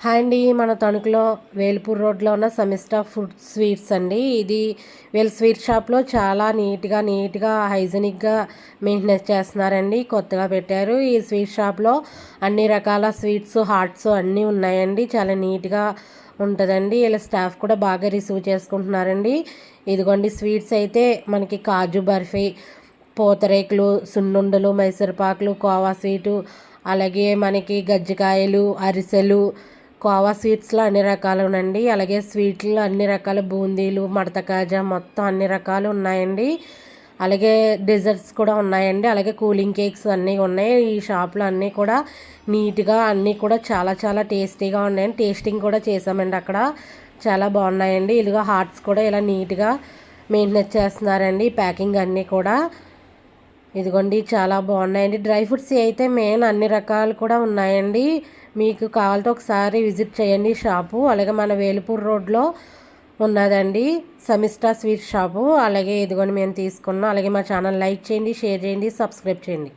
Hi అండి, మన తణుకులో వేల్పూర్ రోడ్లో ఉన్న సమిస్టా ఫుడ్ స్వీట్స్ అండి. ఇది వీళ్ళ స్వీట్ షాప్లో చాలా నీట్గా హైజీనిక్గా మెయింటెనెన్స్ చేస్తున్నారండి. కొత్తగా పెట్టారు ఈ స్వీట్ షాప్లో. అన్ని రకాల స్వీట్స్, హాట్స్ అన్నీ ఉన్నాయండి. చాలా నీట్గా ఉంటుందండి. వీళ్ళ స్టాఫ్ కూడా బాగా రిసీవ్ చేసుకుంటున్నారండి. ఇదిగోండి స్వీట్స్ అయితే మనకి కాజు బర్ఫీ, పూతరేకులు, సున్నుండలు, మైసూర్పాకులు, కోవా స్వీటు, అలాగే మనకి గజ్జికాయలు, అరిసెలు, కోవా స్వీట్స్లో అన్ని రకాలునండి. అలాగే స్వీట్లు అన్ని రకాల బూందీలు, మడత కాజా మొత్తం అన్ని రకాలు ఉన్నాయండి. అలాగే డెజర్ట్స్ కూడా ఉన్నాయండి. అలాగే కూలింగ్ కేక్స్ అన్నీ ఉన్నాయి. ఈ షాప్లో అన్నీ కూడా నీట్గా అన్నీ కూడా చాలా టేస్టీగా ఉన్నాయండి. టేస్టింగ్ కూడా చేసామండి అక్కడ. చాలా బాగున్నాయండి. ఇదిగో హాట్స్ కూడా ఇలా నీట్గా మెయింటెనెన్స్ చేస్తున్నారండి. ప్యాకింగ్ అన్నీ కూడా ఇదిగోండి చాలా బాగున్నాయండి. డ్రై ఫ్రూట్స్ అయితే మెయిన్ అన్ని రకాలు కూడా ఉన్నాయండి. మీకు కావాలంటే ఒకసారి విజిట్ చేయండి షాపు. అలాగే మన వేలుపూర్ రోడ్లో ఉన్నదండి సమిస్టా స్వీట్ షాపు. అలాగే ఇదిగోండి మేము తీసుకున్నాం. అలాగే మా ఛానల్ లైక్ చేయండి, షేర్ చేయండి, సబ్స్క్రైబ్ చేయండి.